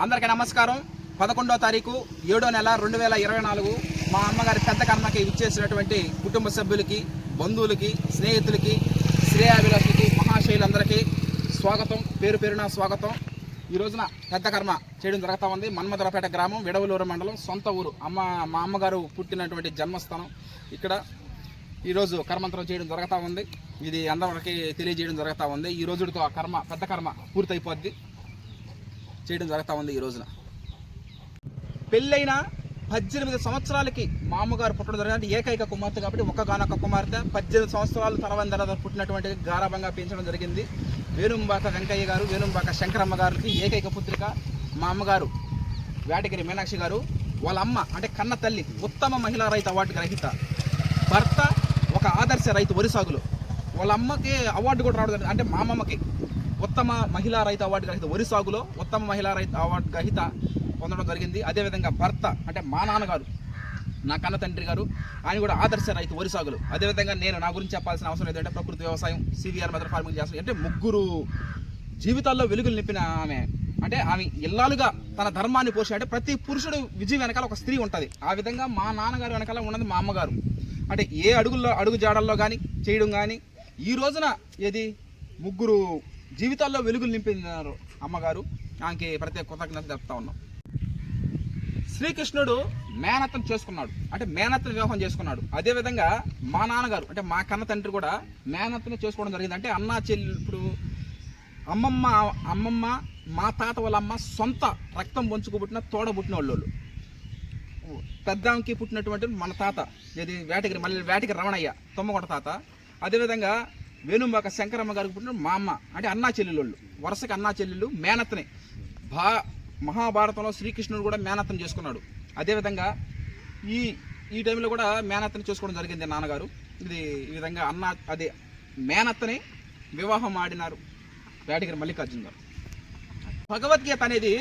అందరికీ నమస్కారం. 11వ తారీఖు 7వ నెల 2024 మా అమ్మగారి పెద్ద కర్మకి ఇచ్చేసినటువంటి కుటుంబ సభ్యులకి, బంధువులకి, స్నేహితులకి, శ్రేయాభిలాషులకి, మహాశైలందరికీ స్వాగతం, పేరు పేరున స్వాగతం. ఈ రోజున పెద్ద కర్మ చేయడం జరుగుతూ ఉంది. మన్మధురపేట గ్రామం, విడవలూరు మండలం, సొంత ఊరు. మా అమ్మగారు పుట్టినటువంటి జన్మస్థానం ఇక్కడ. ఈరోజు కర్మంతరం చేయడం జరుగుతూ ఉంది. ఇది అందరికీ తెలియజేయడం జరుగుతూ ఉంది. ఈ రోజుతో ఆ కర్మ, పెద్ద కర్మ పూర్తయిపోద్ది చేయడం జరుగుతూ ఉంది. ఈ రోజున పెళ్ళైన 18 సంవత్సరాలకి మా అమ్మగారు పుట్టడం జరిగింది. ఏకైక కుమార్తె కాబట్టి ఒక్కగానొక్క కుమార్తె. 18 సంవత్సరాలు తర్వాత పుట్టినటువంటి గారాభంగా పెంచడం జరిగింది. వేణుంబాక వెంకయ్య గారు, వేణుంబాక శంకరమ్మ గారికి ఏకైక పుత్రిక మా అమ్మగారు వేటగిరి మీనాక్షి గారు. వాళ్ళ అమ్మ అంటే కన్న తల్లి ఉత్తమ మహిళా రైతు అవార్డు గ్రహీత, భర్త ఒక ఆదర్శ రైతు వరి సాగులో. వాళ్ళ అమ్మకి అవార్డు కూడా రావడం జరిగింది. అంటే మా అమ్మకి ఉత్తమ మహిళా రైతు అవార్డు గ్రహీత వరి సాగులో ఉత్తమ మహిళా రైతు అవార్డు గ్రహీత పొందడం జరిగింది. అదేవిధంగా భర్త అంటే మా నాన్నగారు, నా కన్న తండ్రి గారు, ఆయన కూడా ఆదర్శ రైతు వరి సాగులు. అదేవిధంగా నేను నా గురించి చెప్పాల్సిన అవసరం లేదంటే ప్రకృతి వ్యవసాయం, సివిఆర్ మెథడ్ ఫార్మింగ్ చేస్తాను. అంటే ముగ్గురు జీవితాల్లో వెలుగులు నింపిన ఆమె. అంటే ఆమె ఇల్లాలుగా తన ధర్మాన్ని పోషి, అంటే ప్రతి పురుషుడు విజయం వెనకాల ఒక స్త్రీ ఉంటుంది. ఆ విధంగా మా నాన్నగారు వెనకాల ఉన్నది మా అమ్మగారు. అంటే ఏ అడుగు జాడల్లో కానీ చేయడం కానీ ఈ రోజున ఏది ముగ్గురు జీవితాల్లో వెలుగులు నింపినారు అమ్మగారు. ఆమెకి ప్రత్యేక కృతజ్ఞత చెప్తా ఉన్నాం. శ్రీకృష్ణుడు మేనత్తను చేసుకున్నాడు, అంటే మేనత్తను వివాహం చేసుకున్నాడు. అదేవిధంగా మా నాన్నగారు అంటే మా కన్న తండ్రి కూడా మేనత్తని చేసుకోవడం జరిగింది. అంటే అన్నా చెల్లి, ఇప్పుడు అమ్మమ్మ మా తాత వాళ్ళ అమ్మ సొంత రక్తం పంచుకుపుట్టిన తోడబుట్టిన వాళ్ళు. పెద్దాంకి పుట్టినటువంటి మన తాత ఇది వేటగిరి రమణయ్య తొమ్మగొండ తాత. అదేవిధంగా వేణుంబాక శంకరమ్మ గారికి పుట్టిన మా అమ్మ అంటే అన్నా చెల్లెళ్ళు, వరుసకి అన్నా చెల్లెళ్ళు. మేనత్తని మహాభారతంలో శ్రీకృష్ణుడు కూడా మేనత్తని చేసుకున్నాడు. అదేవిధంగా ఈ టైంలో కూడా మేనత్తని చేసుకోవడం జరిగింది నాన్నగారు. ఇది ఈ విధంగా మేనత్తని వివాహం ఆడినారు వేటగిరి మల్లికార్జున గారు. భగవద్గీత అనేది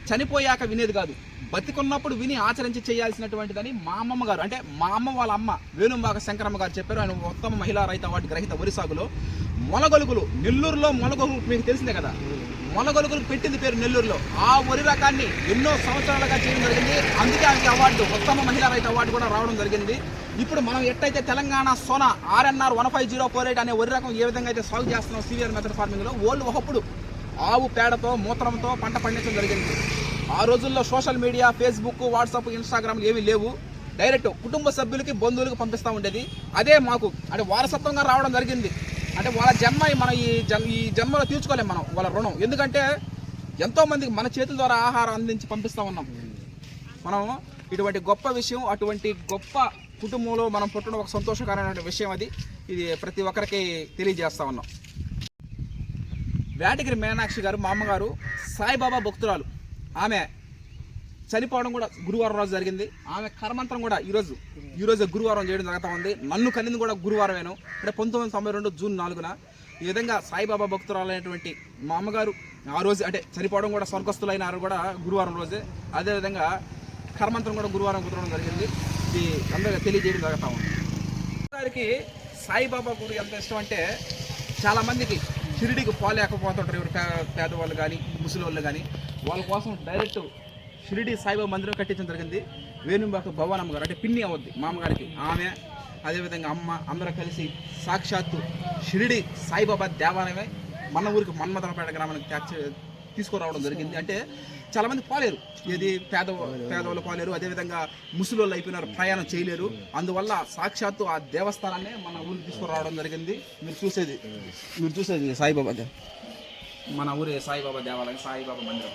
చనిపోయాక వినేది కాదు, బతికున్నప్పుడు విని ఆచరించి చేయాల్సినటువంటిదని మా అమ్మమ్మ గారు అంటే మా అమ్మ వాళ్ళ అమ్మ వేణుంబాక శంకరమ్మ గారు చెప్పారు. ఆయన ఉత్తమ మహిళా రైతు అవార్డు గ్రహీత వరి సాగులో. మొలగొలుగులు, నెల్లూరులో మొలగొలుగు మీకు తెలిసిందే కదా, మొలగొలుగులకు పెట్టింది పేరు నెల్లూరులో. ఆ వరి రకాన్ని ఎన్నో సంవత్సరాలుగా చేయడం జరిగింది. అందుకే ఆమెకి అవార్డు, ఉత్తమ మహిళా రైతు అవార్డు కూడా రావడం జరిగింది. ఇప్పుడు మనం ఎట్టయితే తెలంగాణ సోనా RNR 15048 అనే వరి రకం ఏ విధంగా అయితే సాగు చేస్తున్నాం సివిఆర్ మెథడ్ ఫార్మింగ్లో, వాళ్ళు ఒకప్పుడు ఆవు పేడతో మూత్రంతో పంట పండించడం జరిగింది. ఆ రోజుల్లో సోషల్ మీడియా, ఫేస్బుక్, వాట్సాప్, ఇన్స్టాగ్రామ్లు ఏమీ లేవు. డైరెక్ట్ కుటుంబ సభ్యులకి, బంధువులకు పంపిస్తూ ఉండేది. అదే మాకు అంటే వారసత్వంగా రావడం జరిగింది. అంటే వాళ్ళ జన్మ మనం ఈ జన్మలో తీర్చుకోలేము మనం వాళ్ళ రుణం. ఎందుకంటే ఎంతోమందికి మన చేతుల ద్వారా ఆహారం అందించి పంపిస్తూ ఉన్నాం. మనం ఇటువంటి గొప్ప విషయం, అటువంటి గొప్ప కుటుంబంలో మనం పుట్టడం ఒక సంతోషకరమైన విషయం. ఇది ప్రతి ఒక్కరికి తెలియజేస్తూ ఉన్నాం. వేటగిరి మీనాక్షి గారు మా అమ్మగారు సాయిబాబా భక్తురాలు. ఆమె చనిపోవడం కూడా గురువారం రోజు జరిగింది. ఆమె కర్మంతరం కూడా ఈరోజు గురువారం చేయడం జరుగుతూ ఉంది. నన్ను కనింది కూడా గురువారమేను, అంటే 1992 జూన్ 4న. ఈ విధంగా సాయిబాబా భక్తురాలు అయినటువంటి మా అమ్మగారు ఆ రోజు అంటే చనిపోవడం కూడా స్వర్గస్థులైనారు కూడా గురువారం రోజే. అదేవిధంగా కర్మంతరం కూడా గురువారం కుదరడం జరిగింది. ఇది అందరికీ తెలియజేయడం జరుగుతూ ఉంది. గారికి సాయిబాబా గుడి ఎంత ఇష్టం అంటే చాలామందికి షిరిడికి పోలేకపోతుంటారు. ఎవరు పేదవాళ్ళు కానీ, ముసలి వాళ్ళు కానీ, వాళ్ళ కోసం డైరెక్ట్ షిరిడి సాయిబాబా మందిరం కట్టించడం జరిగింది. వేణుంబాక భవానమ్మ గారు అంటే పిన్ని అవద్ది మా అమ్మగారికి, ఆమె అదేవిధంగా అమ్మ అందరూ కలిసి సాక్షాత్తు షిరిడి సాయిబాబా దేవాలయమే మన ఊరికి మన్మధురపేట గ్రామానికి తీసుకురావడం జరిగింది. అంటే చాలామంది పోలేరు, ఏది పేదవాళ్ళు పోలేరు, అదేవిధంగా ముసలి వాళ్ళు అయిపోయినారు, ప్రయాణం చేయలేరు. అందువల్ల సాక్షాత్తు ఆ దేవస్థానాన్ని మన ఊరికి తీసుకురావడం జరిగింది. మీరు చూసేది సాయిబాబా, మన ఊరి సాయిబాబా దేవాలయం, సాయిబాబా మందిరం.